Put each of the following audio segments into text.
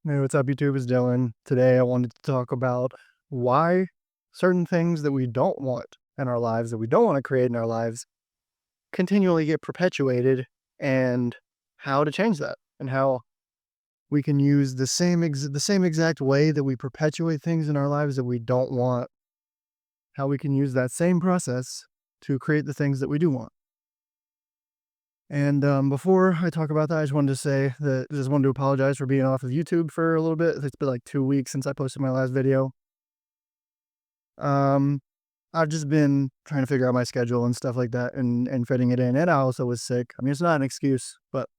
Hey, what's up, YouTube? It's Dylan. Today, I wanted to talk about why certain things that we don't want in our lives, that we don't want to create in our lives, continually get perpetuated, and how to change that, and how we can use the same exact way that we perpetuate things in our lives that we don't want, how we can use that same process to create the things that we do want. And before I talk about that, I just wanted to say that I just wanted to apologize for being off of YouTube for a little bit. It's been like 2 weeks since I posted my last video. Um, I've just been trying to figure out my schedule and stuff like that, and fitting it in. And I also was sick. I mean, it's not an excuse, but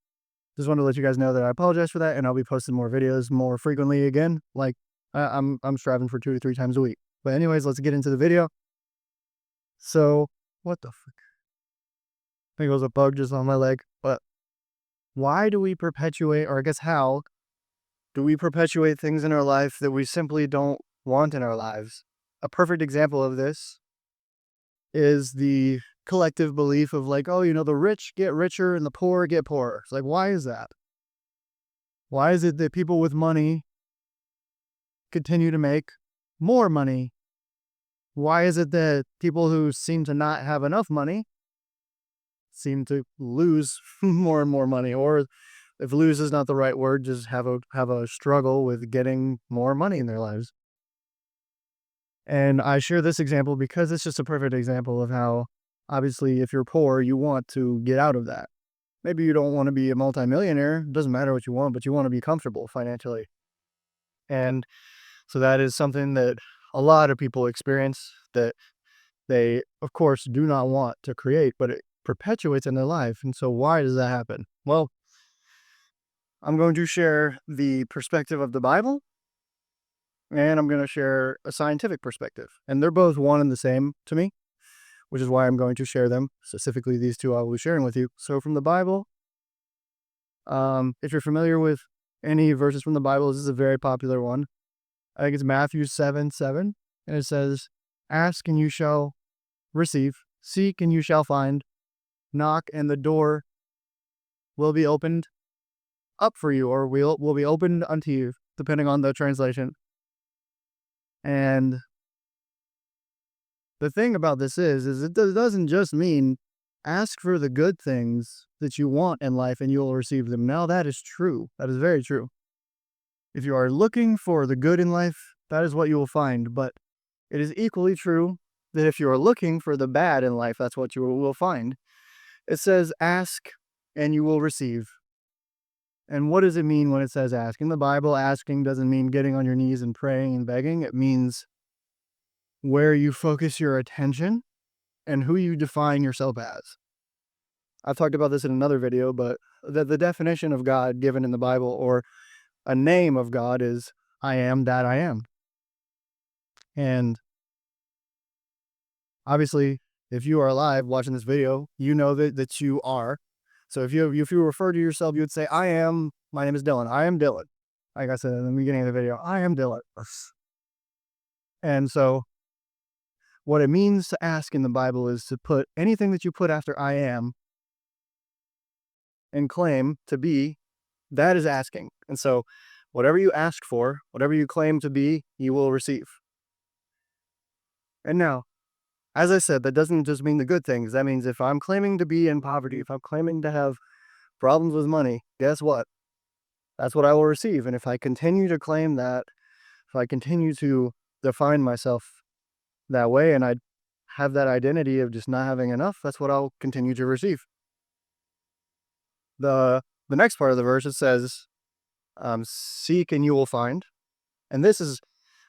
just wanted to let you guys know that I apologize for that, and I'll be posting more videos more frequently again. Like I'm striving for 2 to 3 times a week. But anyways, let's get into the video. So what the fuck? I think it was a bug just on my leg. But why do we perpetuate, or I guess how do we perpetuate things in our life that we simply don't want in our lives? A perfect example of this is the collective belief of like, oh, the rich get richer and the poor get poorer. It's like, why is that? Why is it that people with money continue to make more money? Why is it that people who seem to not have enough money seem to lose more and more money? Or if lose is not the right word, just have a struggle with getting more money in their lives. And I share this example because it's just a perfect example of how, obviously, if you're poor, you want to get out of that. Maybe you don't want to be a multimillionaire. It doesn't matter what you want, but you want to be comfortable financially. And so that is something that a lot of people experience that they, of course, do not want to create, but it perpetuates in their life. And so why does that happen? Well, I'm going to share the perspective of the Bible, and I'm going to share a scientific perspective. And they're both one and the same to me, which is why I'm going to share them. Specifically, these two I will be sharing with you. So from the Bible, if you're familiar with any verses from the Bible, this is a very popular one. I think it's Matthew 7:7, and it says, "Ask and you shall receive, seek and you shall find, knock and the door will be opened up for you, or will be opened unto you," depending on the translation. And the thing about this is it doesn't just mean ask for the good things that you want in life and you will receive them. Now, that is true. That is very true. If you are looking for the good in life, that is what you will find. But it is equally true that if you are looking for the bad in life, that's what you will find. It says, ask and you will receive. And what does it mean when it says ask? In the Bible, asking doesn't mean getting on your knees and praying and begging. It means where you focus your attention and who you define yourself as. I've talked about this in another video, but the definition of God given in the Bible, or a name of God, is I am that I am. And obviously, if you are alive watching this video, you know that you are. So if you refer to yourself, you would say, my name is Dylan. I am Dylan. Like I said in the beginning of the video, I am Dylan. And so what it means to ask in the Bible is to put anything that you put after I am and claim to be, that is asking. And so whatever you ask for, whatever you claim to be, you will receive. And now, as I said, that doesn't just mean the good things. That means if I'm claiming to be in poverty, if I'm claiming to have problems with money, guess what? That's what I will receive. And if I continue to claim that, if I continue to define myself that way, and I have that identity of just not having enough, that's what I'll continue to receive. The next part of the verse, it says, seek and you will find. And this is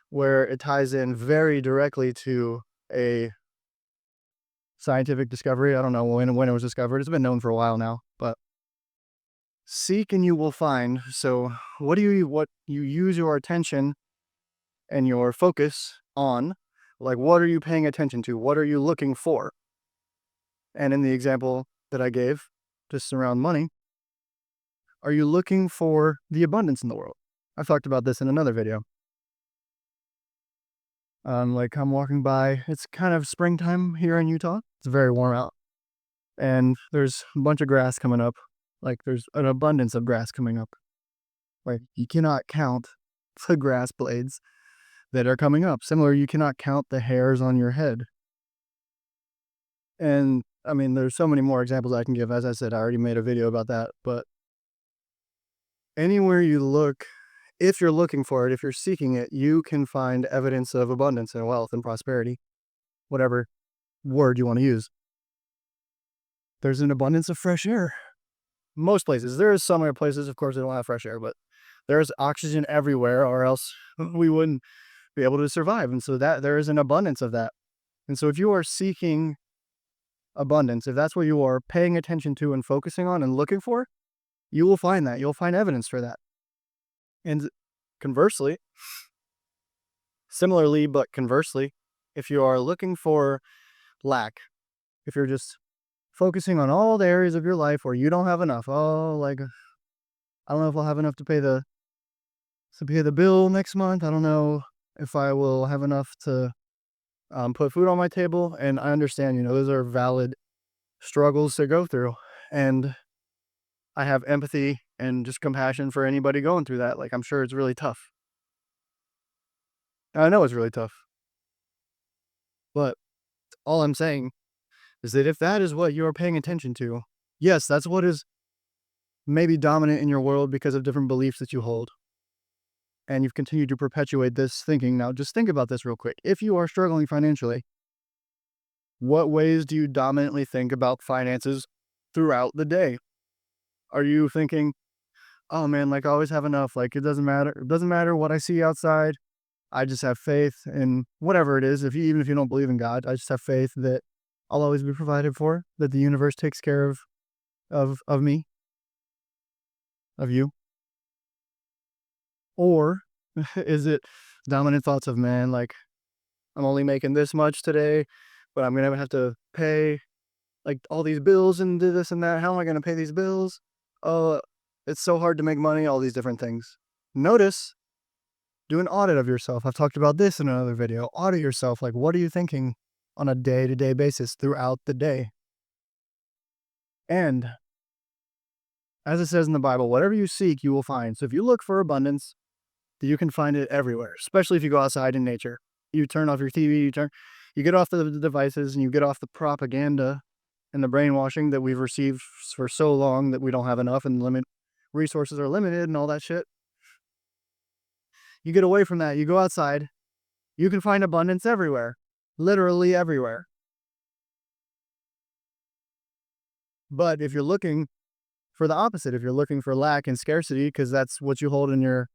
where it ties in very directly to a scientific discovery. I don't know when it was discovered. It's been known for a while now, but seek and you will find. So what you use your attention and your focus on, like, what are you paying attention to? What are you looking for? And in the example that I gave, just around money, are you looking for the abundance in the world? I've talked about this in another video. Like, I'm walking by, it's kind of springtime here in Utah. It's very warm out. And there's a bunch of grass coming up. Like, there's an abundance of grass coming up. Like, you cannot count the grass blades that are coming up. Similar, you cannot count the hairs on your head. And I mean, there's so many more examples I can give. As I said, I already made a video about that. But anywhere you look, if you're looking for it, if you're seeking it, you can find evidence of abundance and wealth and prosperity, whatever word you want to use. There's an abundance of fresh air. Most places. There is some other places, of course, they don't have fresh air, but there's oxygen everywhere, or else we wouldn't be able to survive. And so that there is an abundance of that. And so if you are seeking abundance, if that's what you are paying attention to and focusing on and looking for, you will find that. You'll find evidence for that. And conversely, similarly, but conversely, if you are looking for lack, if you're just focusing on all the areas of your life where you don't have enough, oh, like, I don't know if I'll have enough to pay the bill next month. I don't know if I will have enough to put food on my table. And I understand, those are valid struggles to go through. And I have empathy and just compassion for anybody going through that. Like, I'm sure it's really tough. I know it's really tough. But all I'm saying is that if that is what you are paying attention to, yes, that's what is maybe dominant in your world because of different beliefs that you hold. And you've continued to perpetuate this thinking. Now, just think about this real quick. If you are struggling financially, what ways do you dominantly think about finances throughout the day? Are you thinking, oh man, like I always have enough, like it doesn't matter what I see outside. I just have faith in whatever it is. Even if you don't believe in God, I just have faith that I'll always be provided for, that the universe takes care of me, of you. Or is it dominant thoughts of, man, like I'm only making this much today, but I'm gonna have to pay like all these bills and do this and that. How am I gonna pay these bills? Oh, it's so hard to make money, all these different things. Notice, do an audit of yourself. I've talked about this in another video. Audit yourself. Like, what are you thinking on a day-to-day basis throughout the day? And as it says in the Bible, whatever you seek, you will find. So if you look for abundance, you can find it everywhere, especially if you go outside in nature. You turn off your TV, you get off the devices, and you get off the propaganda and the brainwashing that we've received for so long that we don't have enough and resources are limited and all that shit. You get away from that. You go outside. You can find abundance everywhere, literally everywhere. But if you're looking for the opposite, if you're looking for lack and scarcity, because that's what you hold in your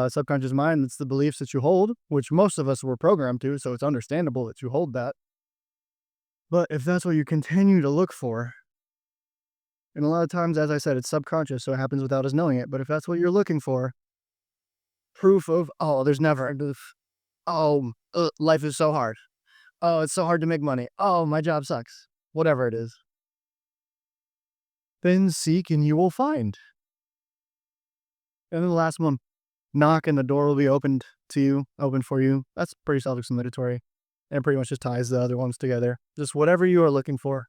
subconscious mind, it's the beliefs that you hold, which most of us were programmed to, so it's understandable that you hold that. But if that's what you continue to look for, and a lot of times, as I said, it's subconscious, so it happens without us knowing it. But if that's what you're looking for, proof of, oh, there's never, life is so hard. Oh, it's so hard to make money. Oh, my job sucks. Whatever it is. Then seek and you will find. And then the last one, knock and the door will be opened for you. That's pretty self-explanatory. And pretty much just ties the other ones together. Just whatever you are looking for.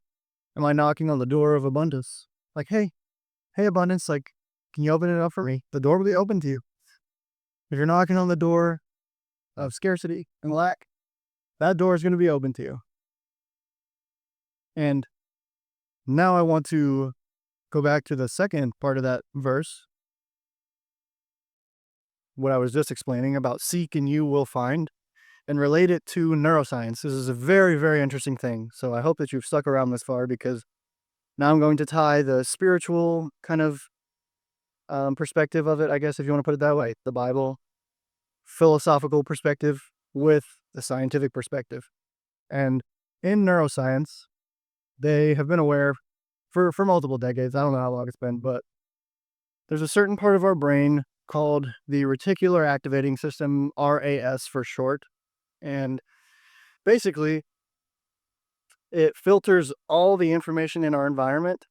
Am I knocking on the door of abundance? Like, hey, abundance, like, can you open it up for me? The door will be open to you. If you're knocking on the door of scarcity and lack, that door is going to be open to you. And now I want to go back to the second part of that verse, what I was just explaining about seek and you will find, and relate it to neuroscience. This is a very, very interesting thing. So I hope that you've stuck around this far, because now I'm going to tie the spiritual kind of perspective of it, I guess, if you want to put it that way, the Bible, philosophical perspective with the scientific perspective. And in neuroscience, they have been aware for multiple decades. I don't know how long it's been, but there's a certain part of our brain called the reticular activating system, RAS for short. And basically, it filters all the information in our environment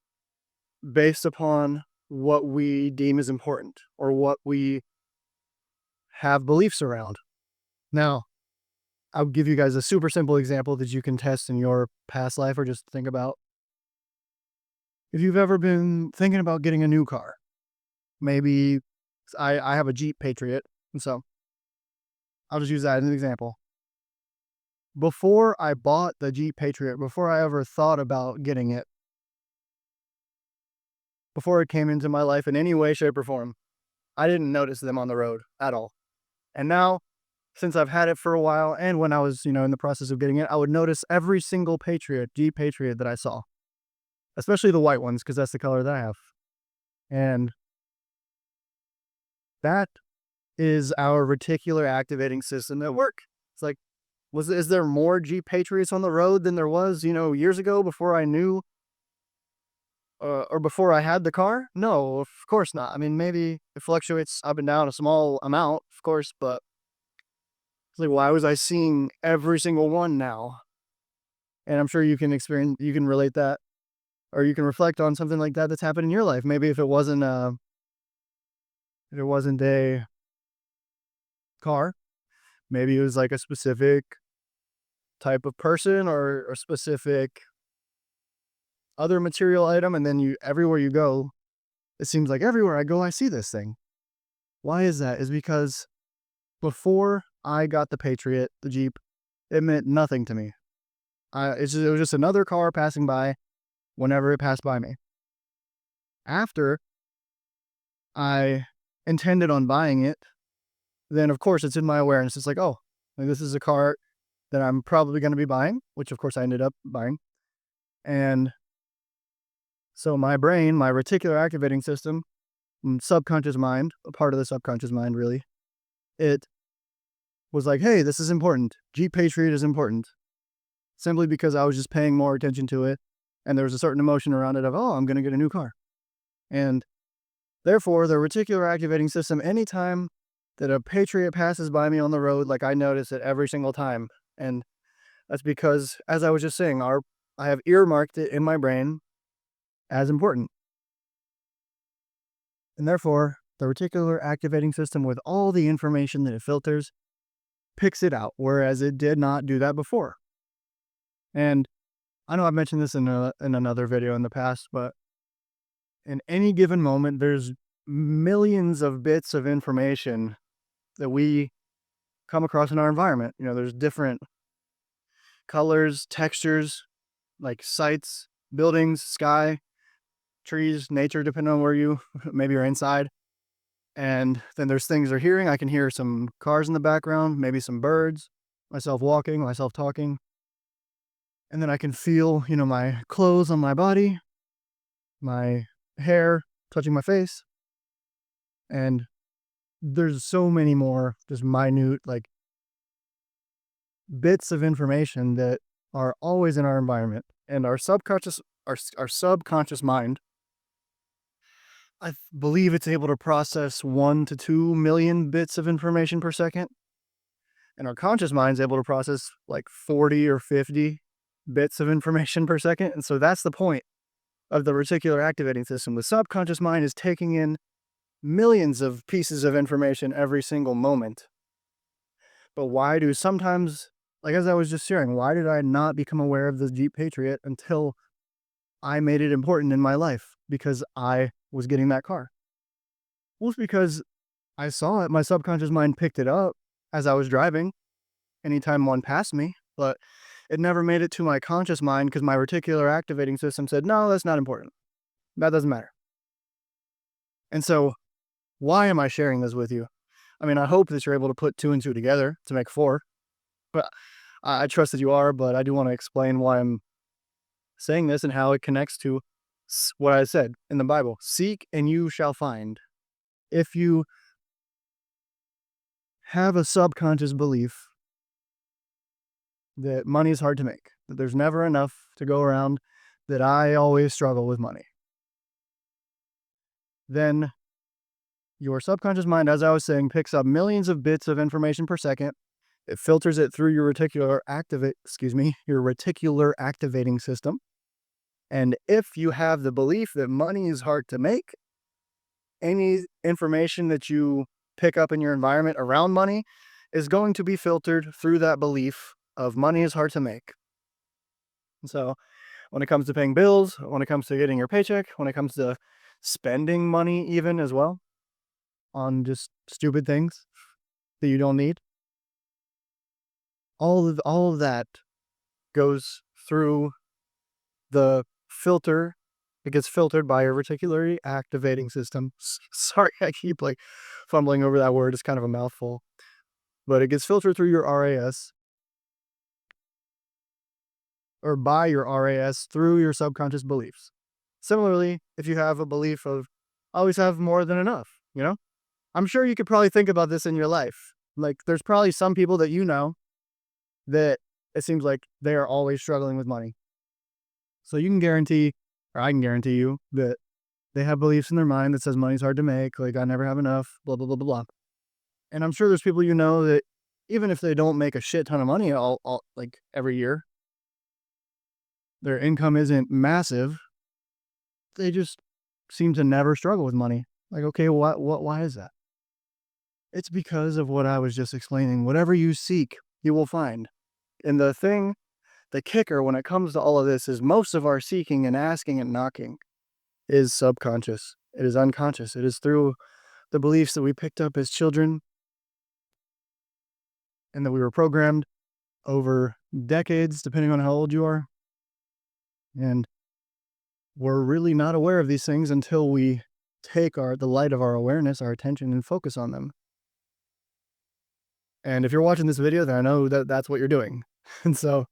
based upon what we deem as important or what we have beliefs around. Now, I'll give you guys a super simple example that you can test in your past life or just think about. If you've ever been thinking about getting a new car, maybe I have a Jeep Patriot, and so I'll just use that as an example. Before I bought the Jeep Patriot, before I ever thought about getting it, before it came into my life in any way, shape, or form, I didn't notice them on the road at all. And now, since I've had it for a while, and when I was, in the process of getting it, I would notice every single Jeep Patriot that I saw, especially the white ones, because that's the color that I have. And that is our reticular activating system at work. It's like, is there more Jeep Patriots on the road than there was, years ago before I knew or before I had the car? No, of course not. I mean, maybe it fluctuates up and down a small amount, of course, but it's like, why was I seeing every single one now? And I'm sure you can relate that, or you can reflect on something like that that's happened in your life. Maybe if it wasn't a car, maybe it was like a specific type of person or a specific other material item, and then everywhere you go, it seems like everywhere I go, I see this thing. Why is that? Is because before I got the Patriot, the Jeep, it meant nothing to me. It was just another car passing by whenever it passed by me. After I intended on buying it, then of course it's in my awareness. It's like, oh, like this is a car that I'm probably going to be buying, which of course I ended up buying. And so my brain, my reticular activating system, subconscious mind, a part of the subconscious mind really, it was like, hey, this is important. Jeep Patriot is important. Simply because I was just paying more attention to it. And there was a certain emotion around it of, oh, I'm going to get a new car. And therefore, the reticular activating system, anytime that a Patriot passes by me on the road, like I notice it every single time. And that's because, as I was just saying, I have earmarked it in my brain as important. And therefore, the reticular activating system, with all the information that it filters, picks it out, whereas it did not do that before. And I know I've mentioned this in another video in the past, but in any given moment, there's millions of bits of information that we come across in our environment. There's different colors, textures, like sights, buildings, sky, trees, nature, depending on where you maybe are inside. And then there's things they're hearing. I can hear some cars in the background, maybe some birds, myself walking, myself talking. And then I can feel, my clothes on my body, my hair touching my face. And there's so many more just minute, like, bits of information that are always in our environment. And our subconscious mind, I believe it's able to process 1 to 2 million bits of information per second. And our conscious mind's able to process like 40 or 50 bits of information per second. And so that's the point of the reticular activating system. The subconscious mind is taking in millions of pieces of information every single moment. But why do sometimes, like as I was just sharing, why did I not become aware of the Jeep Patriot until I made it important in my life? Because I was getting that car. Well, it's because I saw it. My subconscious mind picked it up as I was driving anytime one passed me, but it never made it to my conscious mind because my reticular activating system said, no, that's not important. That doesn't matter. And so why am I sharing this with you? I mean, I hope that you're able to put 2 and 2 together to make 4, but I trust that you are, but I do want to explain why I'm saying this and how it connects to what I said in the Bible. Seek and you shall find. If you have a subconscious belief that money is hard to make, that there's never enough to go around, that I always struggle with money, then your subconscious mind, as I was saying, picks up millions of bits of information per second. It filters it through your reticular activating system. And if you have the belief that money is hard to make, any information that you pick up in your environment around money is going to be filtered through that belief of money is hard to make. So when it comes to paying bills, when it comes to getting your paycheck, when it comes to spending money even as well, on just stupid things that you don't need. All of that goes through the filter. It gets filtered by your reticular activating system. Sorry, I keep like fumbling over that word. It's kind of a mouthful, but it gets filtered through your RAS, or by your RAS through your subconscious beliefs. Similarly, if you have a belief of always have more than enough, I'm sure you could probably think about this in your life. Like, there's probably some people that that it seems like they are always struggling with money. So you can guarantee, or I can guarantee you, that they have beliefs in their mind that says money's hard to make, like I never have enough, blah, blah, blah, blah, blah. And I'm sure there's people that even if they don't make a shit ton of money all like every year, their income isn't massive, they just seem to never struggle with money. Like, okay, why is that? It's because of what I was just explaining. Whatever you seek, you will find. And the kicker when it comes to all of this is most of our seeking and asking and knocking is subconscious. It is unconscious. It is through the beliefs that we picked up as children and that we were programmed over decades, depending on how old you are. And we're really not aware of these things until we take the light of our awareness, our attention, and focus on them. And if you're watching this video, then I know that that's what you're doing. And so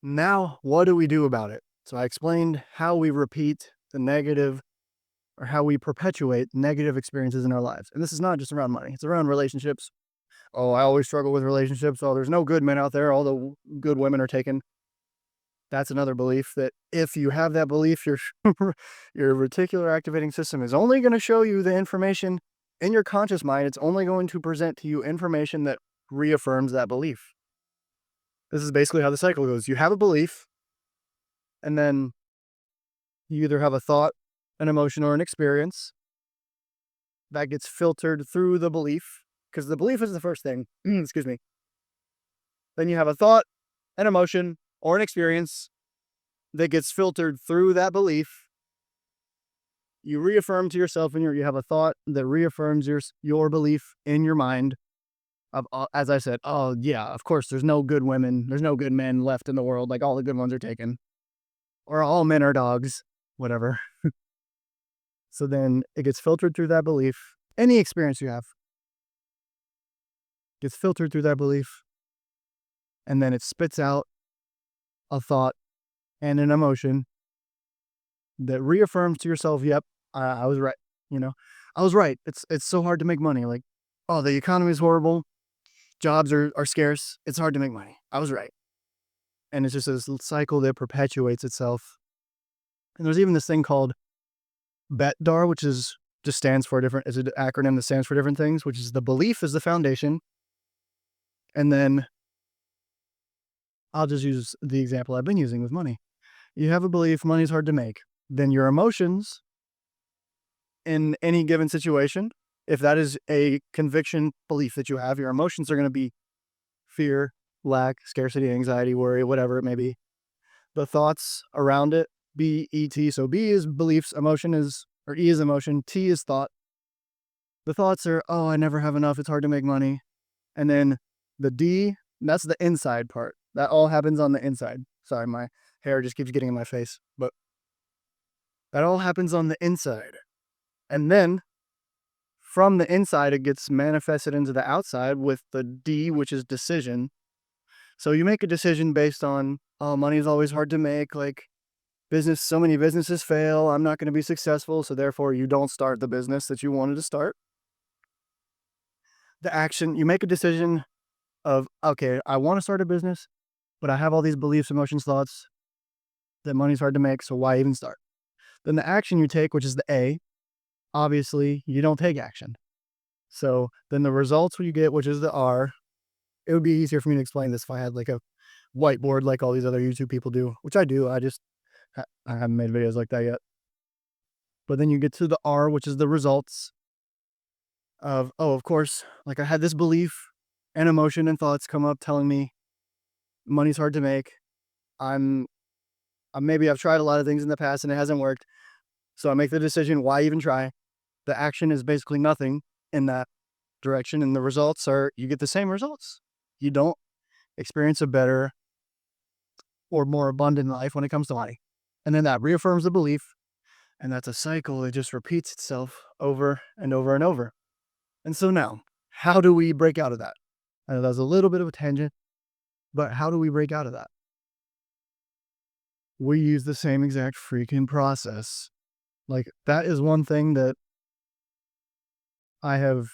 now what do we do about it? So I explained how we repeat the negative, or how we perpetuate negative experiences in our lives. And this is not just around money. It's around relationships. Oh, I always struggle with relationships. Oh, there's no good men out there. All the good women are taken. That's another belief, that if you have that belief, your reticular activating system is only going to show you the information in your conscious mind. It's only going to present to you information that reaffirms that belief. This is basically how the cycle goes. You have a belief, and then you either have a thought, an emotion, or an experience that gets filtered through the belief, because the belief is the first thing. Excuse me. Then you have a thought, an emotion, or an experience that gets filtered through that belief. You reaffirm to yourself, and you have a thought that reaffirms your belief in your mind of, as I said, oh yeah, of course, there's no good women, there's no good men left in the world, like all the good ones are taken, or all men are dogs, whatever. So then it gets filtered through that belief. Any experience you have gets filtered through that belief, and then it spits out a thought and an emotion that reaffirms to yourself, yep, I was right. I was right. It's so hard to make money. Like, oh, the economy is horrible. Jobs are scarce. It's hard to make money. I was right. And it's just this cycle that perpetuates itself. And there's even this thing called BETDAR, which is just stands for different, is an acronym that stands for different things, which is the belief is the foundation. And then I'll just use the example I've been using with money. You have a belief money's hard to make. Then your emotions in any given situation, if that is a conviction belief that you have, your emotions are going to be fear, lack, scarcity, anxiety, worry, whatever it may be. The thoughts around it, B-E-T. So B is beliefs, or E is emotion, T is thought. The thoughts are, oh, I never have enough, it's hard to make money. And then the D, that's the inside part. That all happens on the inside. Sorry, my hair just keeps getting in my face. But that all happens on the inside. And then from the inside, it gets manifested into the outside with the D, which is decision. So you make a decision based on, oh, money is always hard to make. Like, so many businesses fail. I'm not going to be successful. So therefore you don't start the business that you wanted to start. The action, you make a decision of, okay, I want to start a business, but I have all these beliefs, emotions, thoughts that money's hard to make. So why even start? Then the action you take, which is the A, obviously you don't take action. So then the results you get, which is the R, it would be easier for me to explain this if I had like a whiteboard like all these other YouTube people do, which I do. I haven't made videos like that yet. But then you get to the R, which is the results of, oh, of course, like I had this belief and emotion and thoughts come up telling me money's hard to make. Maybe I've tried a lot of things in the past and it hasn't worked. So I make the decision, why even try? the action is basically nothing in that direction, and the results are, you get the same results. You don't experience a better or more abundant life when it comes to money. And then that reaffirms the belief, and that's a cycle. It just repeats itself over and over and over. And so now, how do we break out of that? I know that was a little bit of a tangent, but how do we break out of that? We use the same exact freaking process. Like, that is one thing that I have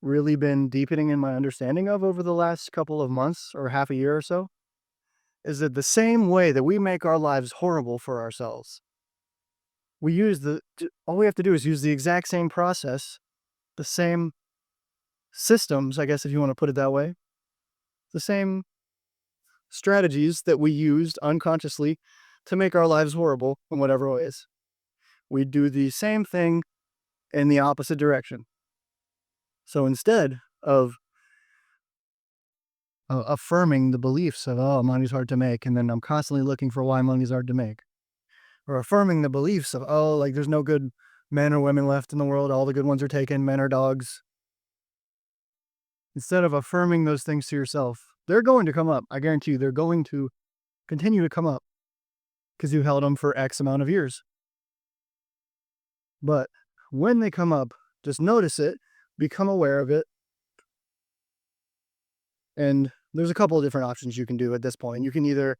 really been deepening in my understanding of over the last couple of months or half a year or so, is that the same way that we make our lives horrible for ourselves, all we have to do is use the exact same process, the same systems, I guess, if you want to put it that way, the same strategies that we used unconsciously to make our lives horrible in whatever ways. We do the same thing in the opposite direction. So instead of affirming the beliefs of, oh, money's hard to make, and then I'm constantly looking for why money's hard to make, or affirming the beliefs of, oh, like there's no good men or women left in the world, all the good ones are taken, men are dogs. Instead of affirming those things to yourself, they're going to come up. I guarantee you, they're going to continue to come up because you held them for X amount of years. But when they come up, just notice it, become aware of it. And there's a couple of different options you can do at this point. You can either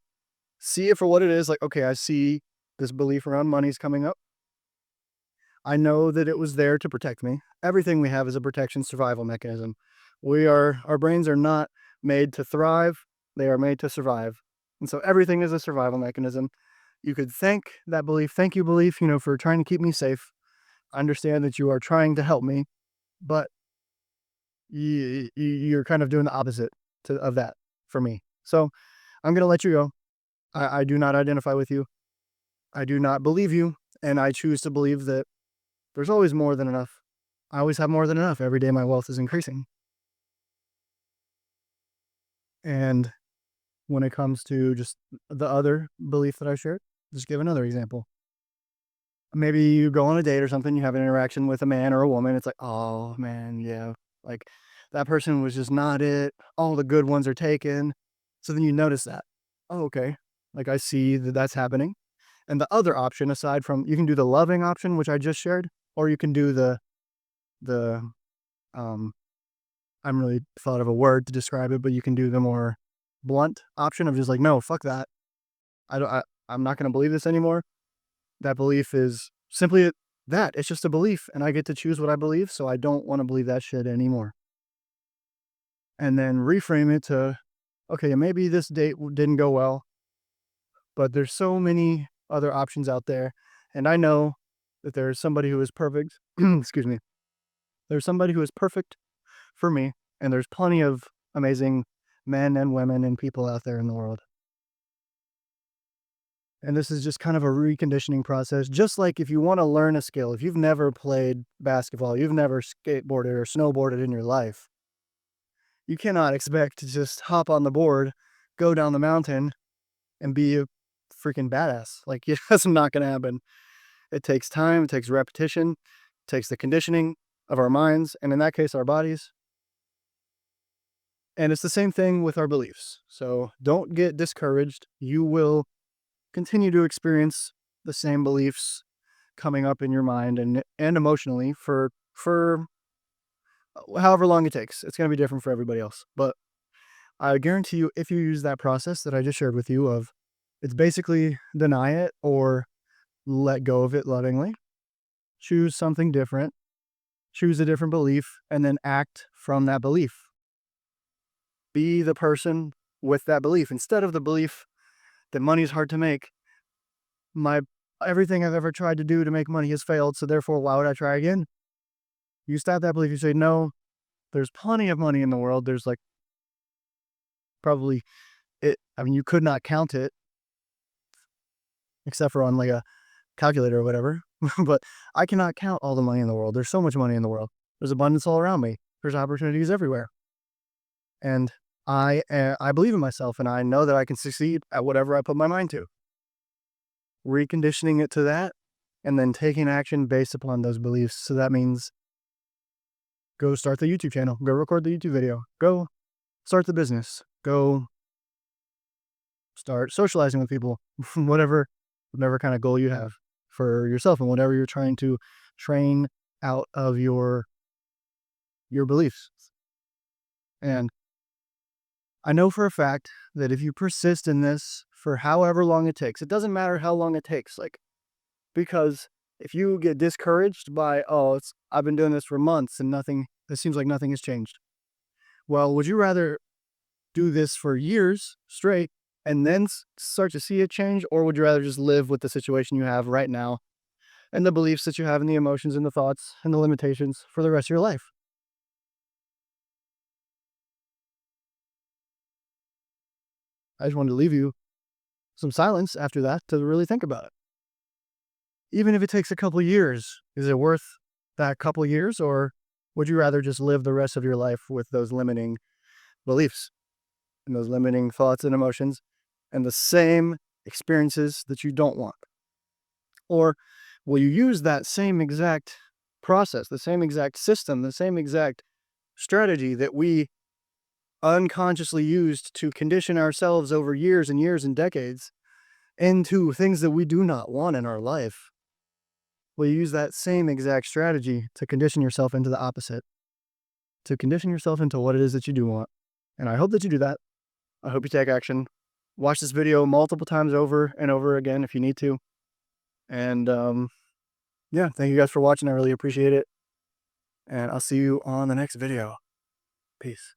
see it for what it is, like, okay, I see this belief around money's coming up. I know that it was there to protect me. Everything we have is a protection survival mechanism. Our brains are not made to thrive, they are made to survive. And so everything is a survival mechanism. You could thank that belief, thank you belief, for trying to keep me safe. I understand that you are trying to help me, but you're kind of doing the opposite of that for me. So I'm going to let you go. I do not identify with you. I do not believe you. And I choose to believe that there's always more than enough. I always have more than enough. Every day my wealth is increasing. And when it comes to just the other belief that I shared, just give another example. Maybe you go on a date or something, you have an interaction with a man or a woman. It's like, oh man, yeah, like that person was just not it. All the good ones are taken. So then you notice that. Oh, okay. Like I see that that's happening. And the other option, aside from, you can do the loving option, which I just shared, or you can do the I'm really thought of a word to describe it, but you can do the more blunt option of just like, no, fuck that. I'm not going to believe this anymore. That belief is simply that. It's just a belief, and I get to choose what I believe, so I don't want to believe that shit anymore. And then reframe it to, okay, maybe this date didn't go well, but there's so many other options out there, and I know that there's somebody who is perfect. Excuse me. There's somebody who is perfect for me, and there's plenty of amazing men and women and people out there in the world. And this is just kind of a reconditioning process. Just like if you want to learn a skill, if you've never played basketball, you've never skateboarded or snowboarded in your life, you cannot expect to just hop on the board, go down the mountain, and be a freaking badass. Like, that's not going to happen. It takes time, it takes repetition, it takes the conditioning of our minds, and in that case, our bodies. And it's the same thing with our beliefs. So don't get discouraged. You will continue to experience the same beliefs coming up in your mind and emotionally for however long it takes. It's going to be different for everybody else. But I guarantee you, if you use that process that I just shared with you of, it's basically deny it or let go of it lovingly, choose something different, choose a different belief, and then act from that belief. Be the person with that belief instead of the belief that money's hard to make. Everything I've ever tried to do to make money has failed, so therefore why would I try again? You stop that belief, you say, no, there's plenty of money in the world. There's like probably you could not count it except for on like a calculator or whatever. But I cannot count all the money in the world. There's so much money in the world. There's abundance all around me. There's opportunities everywhere. And I believe in myself, and I know that I can succeed at whatever I put my mind to. Reconditioning it to that and then taking action based upon those beliefs. So that means go start the YouTube channel, go record the YouTube video, go start the business, go start socializing with people, whatever kind of goal you have for yourself and whatever you're trying to train out of your beliefs. And I know for a fact that if you persist in this for however long it takes, it doesn't matter how long it takes, like, because if you get discouraged by, oh, I've been doing this for months and it seems like nothing has changed. Well, would you rather do this for years straight and then start to see it change? Or would you rather just live with the situation you have right now and the beliefs that you have and the emotions and the thoughts and the limitations for the rest of your life? I just wanted to leave you some silence after that to really think about it. Even if it takes a couple years, is it worth that couple years? Or would you rather just live the rest of your life with those limiting beliefs and those limiting thoughts and emotions and the same experiences that you don't want? Or will you use that same exact process, the same exact system, the same exact strategy that we unconsciously used to condition ourselves over years and years and decades into things that we do not want in our life? Will you use that same exact strategy to condition yourself into the opposite, to condition yourself into what it is that you do want? And I hope that you do that. I hope you take action. Watch this video multiple times over and over again if you need to. And yeah, thank you guys for watching. I really appreciate it. And I'll see you on the next video. Peace.